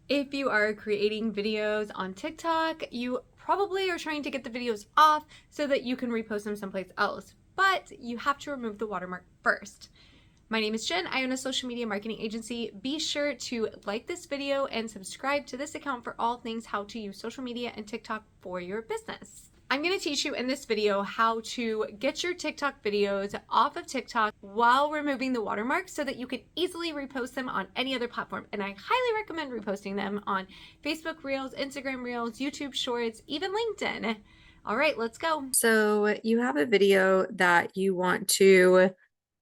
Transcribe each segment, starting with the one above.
If you are creating videos on TikTok, you probably are trying to get the videos off so that you can repost them someplace else, but you have to remove the watermark first. My name is Jen. I own a social media marketing agency. Be sure to like this video and subscribe to this account for all things how to use social media and TikTok for your business. I'm going to teach you in this video how to get your TikTok videos off of TikTok while removing the watermark so that you can easily repost them on any other platform. And I highly recommend reposting them on Facebook Reels, Instagram Reels, YouTube Shorts, even LinkedIn. All right, let's go. So you have a video that you want to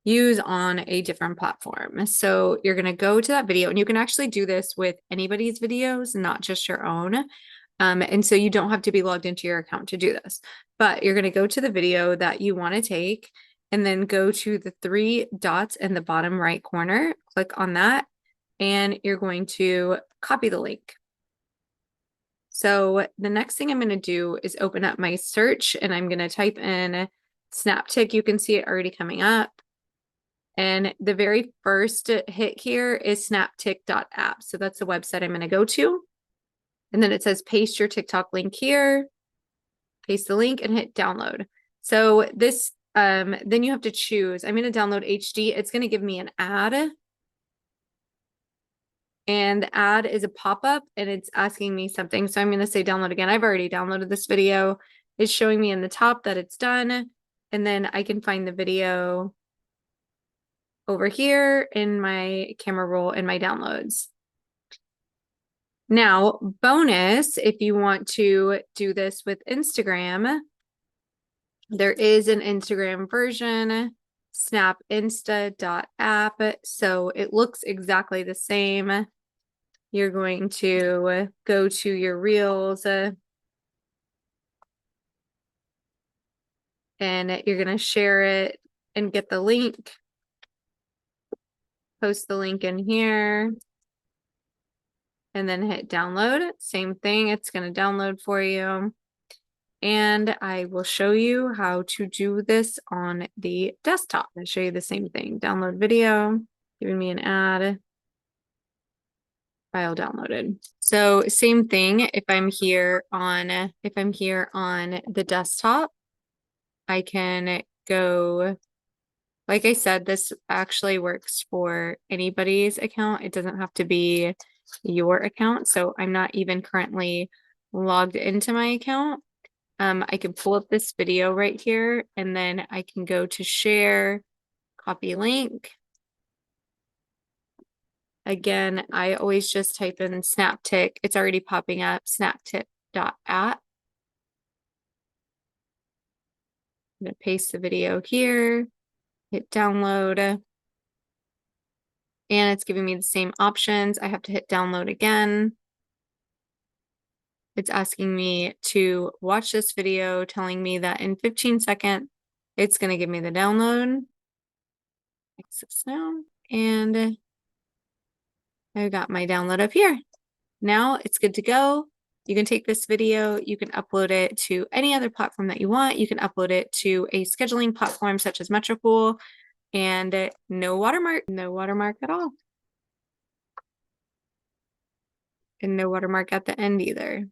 use on a different platform. So you're going to go to that video, and you can actually do this with anybody's videos, not just your own. And so you don't have to be logged into your account to do this, but you're going to go to the video that you want to take and then go to the three dots in the bottom right corner, click on that, and you're going to copy the link. So the next thing I'm going to do is open up my search, and I'm going to type in SnapTik. You can see it already coming up. And the very first hit here is snaptik.app. So that's the website I'm going to go to. And then it says paste your TikTok link here, paste the link and hit download. So this, then you have to choose, I'm going to download HD. It's going to give me an ad. And the ad is a pop-up and it's asking me something. So I'm going to say download again. I've already downloaded this video. It's showing me in the top that it's done. And then I can find the video over here in my camera roll in my downloads. Now, bonus, if you want to do this with Instagram, there is an Instagram version, snapinsta.app. So it looks exactly the same. You're going to go to your Reels and you're going to share it and get the link. Post the link in here. And then hit download. Same thing, it's going to download for you. And I will show you how to do this on the desktop. I'll show you the same thing. Download video, giving me an ad. File downloaded. So same thing, if I'm here on the desktop, I can go, like I said, this actually works for anybody's account. It doesn't have to be your account. So I'm not even currently logged into my account. I can pull up this video right here, and then I can go to share, copy link. Again, I always just type in SnapTik. It's already popping up, snaptik.app. I'm going to paste the video here, hit download. And it's giving me the same options. I have to hit download again. It's asking me to watch this video, telling me that in 15 seconds, it's going to give me the download. Access now. And I got my download up here. Now it's good to go. You can take this video, you can upload it to any other platform that you want. You can upload it to a scheduling platform such as Metropool, and no watermark at all. And no watermark at the end either.